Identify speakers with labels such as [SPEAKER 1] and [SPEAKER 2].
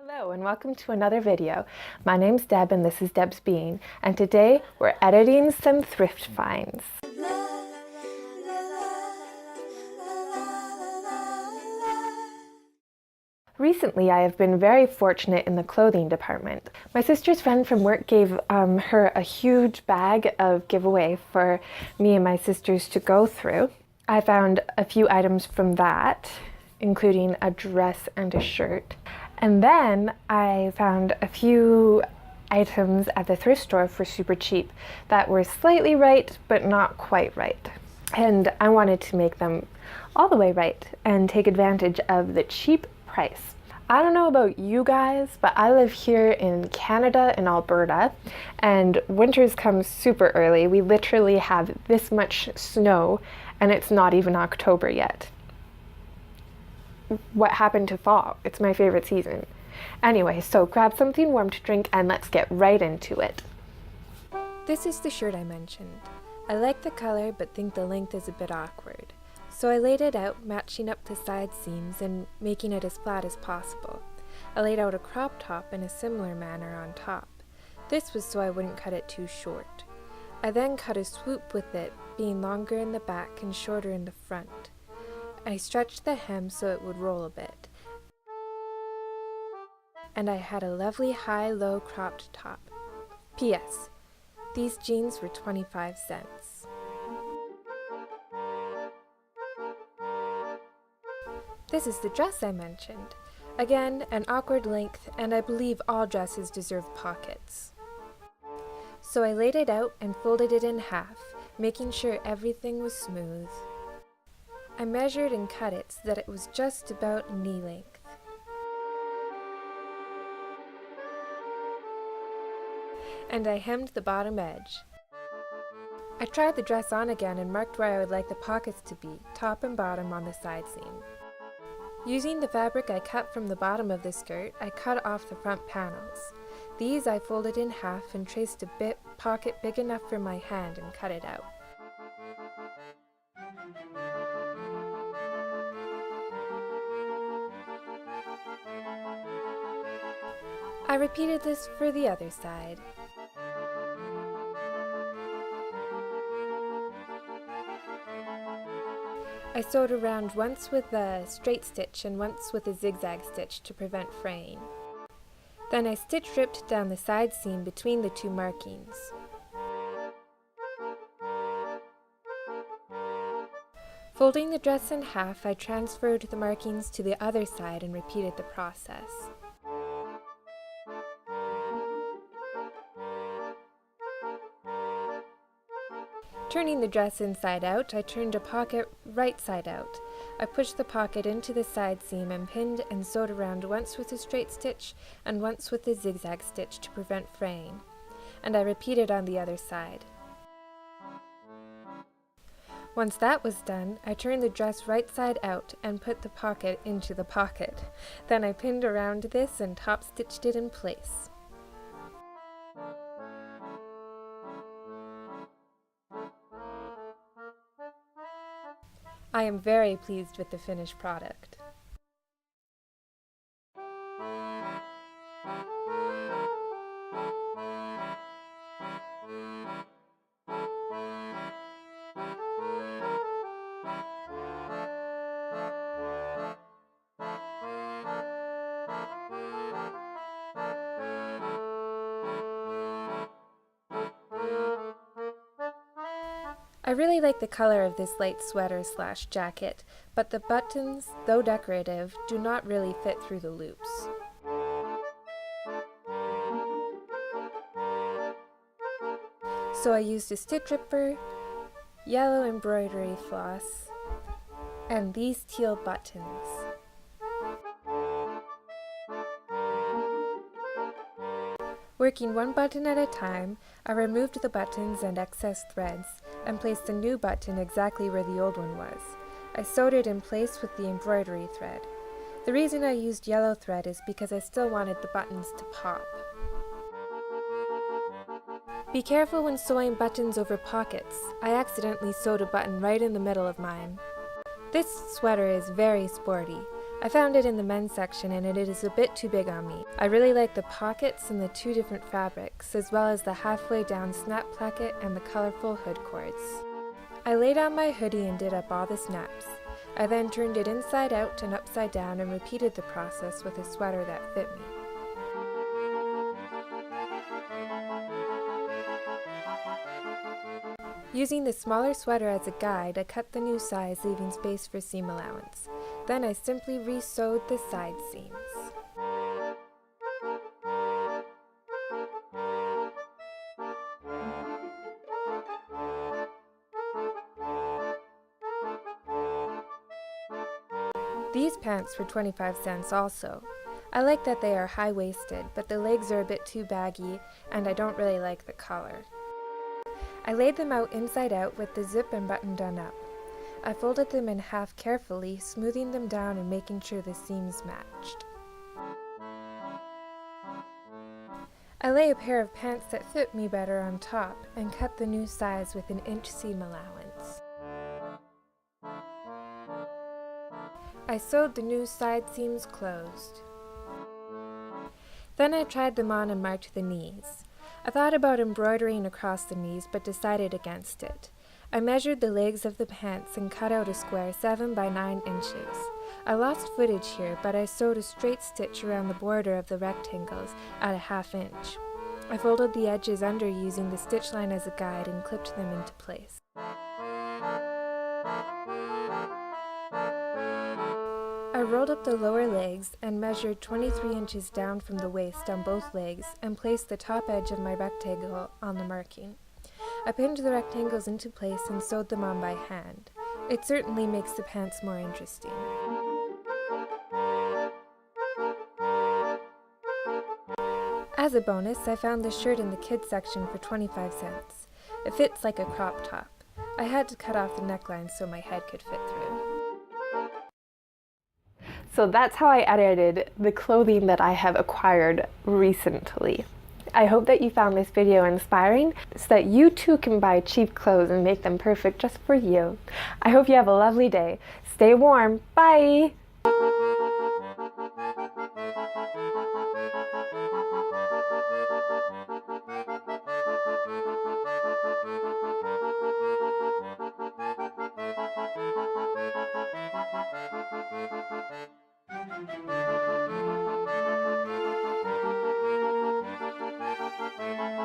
[SPEAKER 1] Hello and welcome to another video. My name's Deb and this is Debsbeeing, and today we're editing some thrift finds. Recently I have been very fortunate in the clothing department. My sister's friend from work gave her a huge bag of giveaway for me and my sisters to go through. I found a few items from that, including a dress and a shirt. And then I found a few items at the thrift store for super cheap that were slightly right, but not quite right. And I wanted to make them all the way right and take advantage of the cheap price. I don't know about you guys, but I live here in Canada, in Alberta, and winters come super early. We literally have this much snow, and it's not even October yet. What happened to fall? It's my favorite season. Anyway, so grab something warm to drink and let's get right into it.
[SPEAKER 2] This is the shirt I mentioned. I like the color but think the length is a bit awkward. So I laid it out, matching up the side seams and making it as flat as possible. I laid out a crop top in a similar manner on top. This was so I wouldn't cut it too short. I then cut a swoop with it, being longer in the back and shorter in the front. I stretched the hem so it would roll a bit. And I had a lovely high-low cropped top. P.S. These jeans were 25 cents. This is the dress I mentioned. Again, an awkward length, and I believe all dresses deserve pockets. So I laid it out and folded it in half, making sure everything was smooth. I measured and cut it so that it was just about knee length. And I hemmed the bottom edge. I tried the dress on again and marked where I would like the pockets to be, top and bottom on the side seam. Using the fabric I cut from the bottom of the skirt, I cut off the front panels. These I folded in half and traced a pocket big enough for my hand and cut it out. I repeated this for the other side. I sewed around once with a straight stitch and once with a zigzag stitch to prevent fraying. Then I stitch ripped down the side seam between the two markings. Folding the dress in half, I transferred the markings to the other side and repeated the process. Turning the dress inside out, I turned a pocket right side out. I pushed the pocket into the side seam and pinned and sewed around once with a straight stitch and once with a zigzag stitch to prevent fraying, and I repeated on the other side. Once that was done, I turned the dress right side out and put the pocket into the pocket. Then I pinned around this and top stitched it in place. I am very pleased with the finished product. I really like the color of this light sweater / jacket, but the buttons, though decorative, do not really fit through the loops. So I used a stitch ripper, yellow embroidery floss, and these teal buttons. Working one button at a time, I removed the buttons and excess threads and placed a new button exactly where the old one was. I sewed it in place with the embroidery thread. The reason I used yellow thread is because I still wanted the buttons to pop. Be careful when sewing buttons over pockets. I accidentally sewed a button right in the middle of mine. This sweater is very sporty. I found it in the men's section and it is a bit too big on me. I really like the pockets and the two different fabrics, as well as the halfway down snap placket and the colorful hood cords. I laid on my hoodie and did up all the snaps. I then turned it inside out and upside down and repeated the process with a sweater that fit me. Using the smaller sweater as a guide, I cut the new size, leaving space for seam allowance. Then I simply re-sewed the side seams. These pants were 25 cents also. I like that they are high-waisted, but the legs are a bit too baggy, and I don't really like the collar. I laid them out inside out with the zip and button done up. I folded them in half carefully, smoothing them down and making sure the seams matched. I lay a pair of pants that fit me better on top and cut the new size with an inch seam allowance. I sewed the new side seams closed. Then I tried them on and marked the knees. I thought about embroidering across the knees but decided against it. I measured the legs of the pants and cut out a square 7 by 9 inches. I lost footage here, but I sewed a straight stitch around the border of the rectangles at a ½ inch. I folded the edges under using the stitch line as a guide and clipped them into place. I rolled up the lower legs and measured 23 inches down from the waist on both legs and placed the top edge of my rectangle on the marking. I pinned the rectangles into place and sewed them on by hand. It certainly makes the pants more interesting. As a bonus, I found this shirt in the kids section for 25 cents. It fits like a crop top. I had to cut off the neckline so my head could fit through.
[SPEAKER 1] So that's how I edited the clothing that I have acquired recently. I hope that you found this video inspiring so that you too can buy cheap clothes and make them perfect just for you. I hope you have a lovely day. Stay warm. Bye!